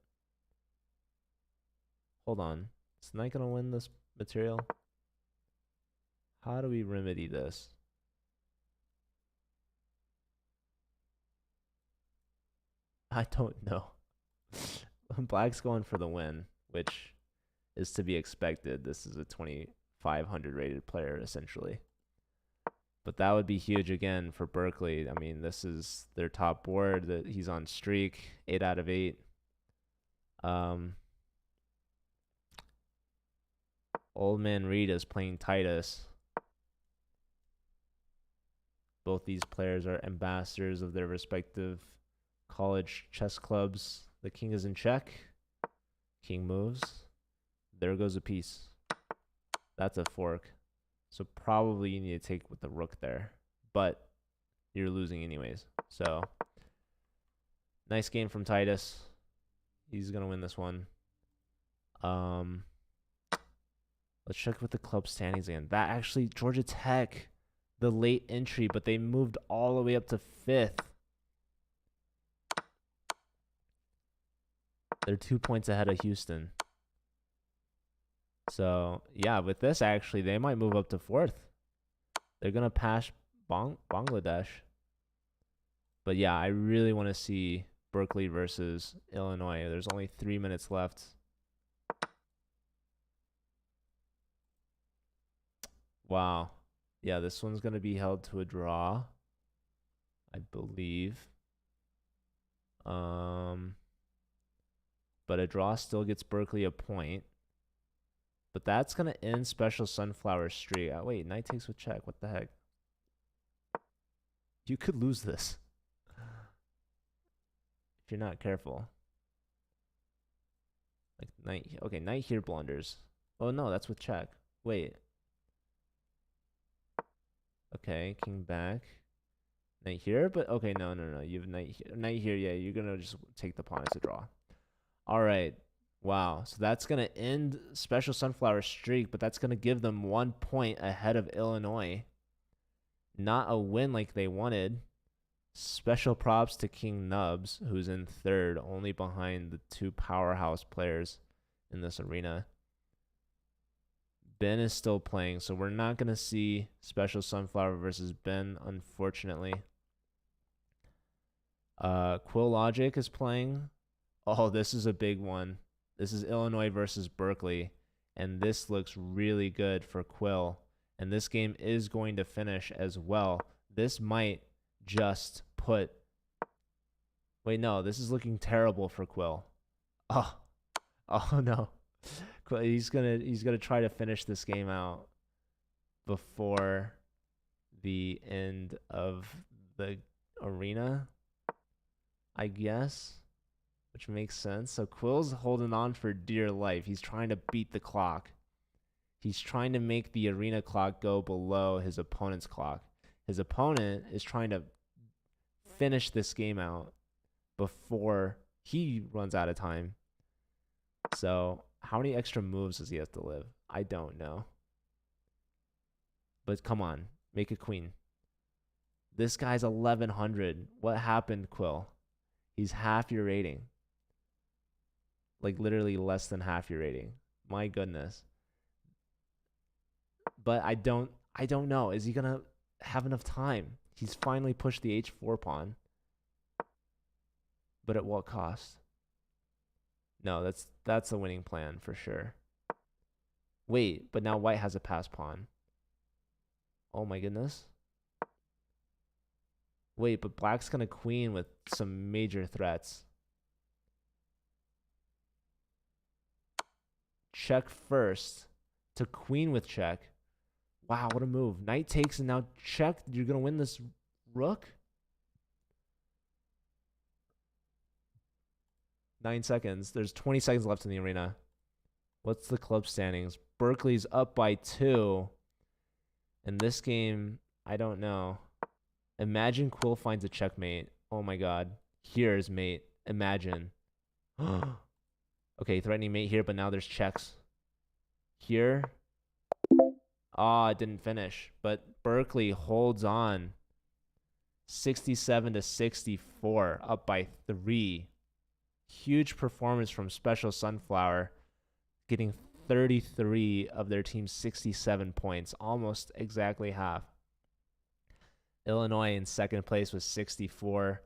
hold on. Is Knight gonna win this material? How do we remedy this? I don't know. Black's going for the win, which is to be expected. This is a 2,500 rated player, essentially. But that would be huge again for Berkeley. I mean, this is their top board. That he's on streak, 8 out of 8. Old Man Reed is playing Titus. Both these players are ambassadors of their respective college chess clubs. The king is in check. King moves. There goes a piece. That's a fork. So probably you need to take with the rook there. But you're losing anyways. So nice game from Titus. He's going to win this one. Let's check with the club standings again. That actually, Georgia Tech, the late entry, but they moved all the way up to 5th. They're 2 points ahead of Houston. So, yeah, with this, actually, they might move up to 4th. They're going to pass Bangladesh. But, yeah, I really want to see Berkeley versus Illinois. There's only 3 minutes left. Wow. Yeah, this one's going to be held to a draw, I believe. But a draw still gets Berkeley a point. But that's going to end Special Sunflower streak. Wait, knight takes with check. What the heck? You could lose this if you're not careful. Like knight. Okay, knight here blunders. Oh no, that's with check. Wait. Okay, king back. Knight here, but okay, no. You have knight here. Knight here, yeah, you're going to just take the pawn as a draw. All right. Wow. So that's going to end Special Sunflower streak, but that's going to give them 1 point ahead of Illinois. Not a win like they wanted. Special props to King Nubs, who's in 3rd, only behind the 2 powerhouse players in this arena. Ben is still playing, so we're not going to see Special Sunflower versus Ben, unfortunately. Quill Logic is playing. Oh, this is a big one. This is Illinois versus Berkeley, and this looks really good for Quill. And this game is going to finish as well. This might just put... Wait, no, this is looking terrible for Quill. Oh no. He's gonna try to finish this game out before the end of the arena, I guess, which makes sense. So Quill's holding on for dear life. He's trying to beat the clock. He's trying to make the arena clock go below his opponent's clock. His opponent is trying to finish this game out before he runs out of time. So how many extra moves does he have to live? I don't know. But come on, make a queen. This guy's 1100. What happened, Quill? He's half your rating. Like literally less than half your rating. My goodness. But I don't know. Is he gonna have enough time? He's finally pushed the h4 pawn. But at what cost? No, that's a winning plan for sure. Wait, but now white has a pass pawn. Oh my goodness. Wait, but black's gonna queen with some major threats. Check first to queen with check. Wow, what a move. Knight takes and now check. You're gonna win this rook? 9 seconds. There's 20 seconds left in the arena. What's the club standings? Berkeley's up by 2. In this game, I don't know. Imagine Quill finds a checkmate. Oh my god. Here's mate. Imagine. Okay, threatening mate here, but now there's checks. Here. Ah, it didn't finish. But Berkeley holds on. 67 to 64. Up by 3. Huge performance from Special Sunflower. Getting 33 of their team's 67 points. Almost exactly half. Illinois in second place with 64.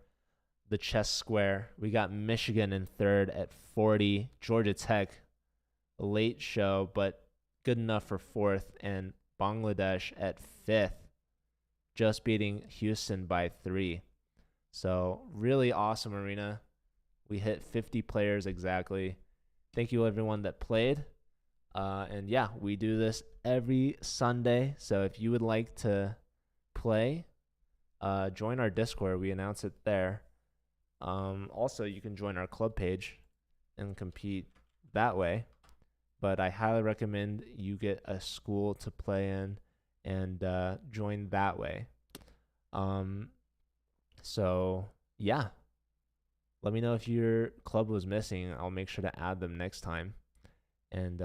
The chess square. We got Michigan in third at 40. Georgia Tech, a late show, but good enough for fourth. And Bangladesh at fifth, just beating Houston by 3. So really awesome arena. We hit 50 players exactly. Thank you everyone that played. And yeah, we do this every Sunday. So if you would like to play, join our Discord. We announce it there. Also, you can join our club page and compete that way. But I highly recommend you get a school to play in and join that way. So, yeah. Let me know if your club was missing. I'll make sure to add them next time. And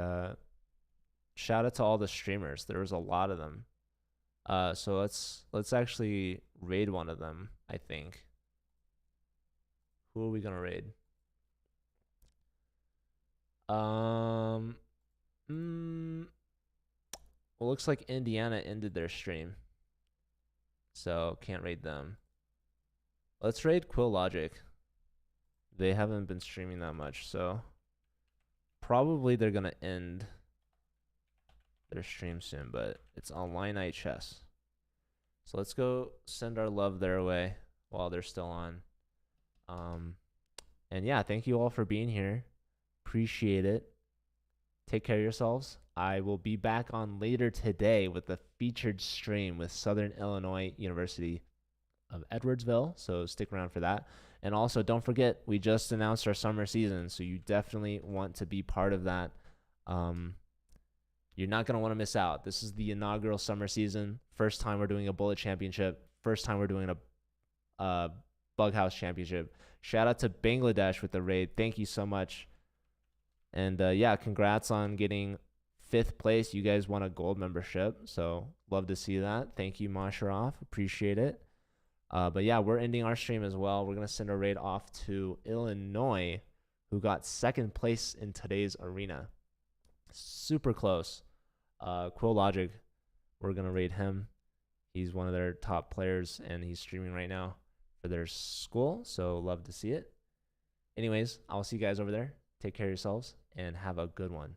shout out to all the streamers. There was a lot of them. So let's actually raid one of them, I think. Who are we gonna raid? Well, looks like Indiana ended their stream, so can't raid them. Let's raid Quill Logic. They haven't been streaming that much, so probably they're gonna end their stream soon, but it's Online Night Chess. So let's go send our love their way while they're still on. And yeah, thank you all for being here. Appreciate it. Take care of yourselves. I will be back on later today with a featured stream with Southern Illinois University of Edwardsville, so stick around for that. And also, don't forget, we just announced our summer season, so you definitely want to be part of that. You're not going to want to miss out. This is the inaugural summer season. First time we're doing a Bullet Championship. First time we're doing a Bughouse Championship. Shout out to Bangladesh with the raid. Thank you so much. And yeah, congrats on getting 5th place. You guys won a gold membership, so love to see that. Thank you, Masharov. Appreciate it. But yeah, we're ending our stream as well. We're going to send a raid off to Illinois, who got 2nd place in today's arena. Super close. Quill Logic, we're going to raid him. He's one of their top players, and he's streaming right now for their school, so love to see it. Anyways, I'll see you guys over there. Take care of yourselves, and have a good one.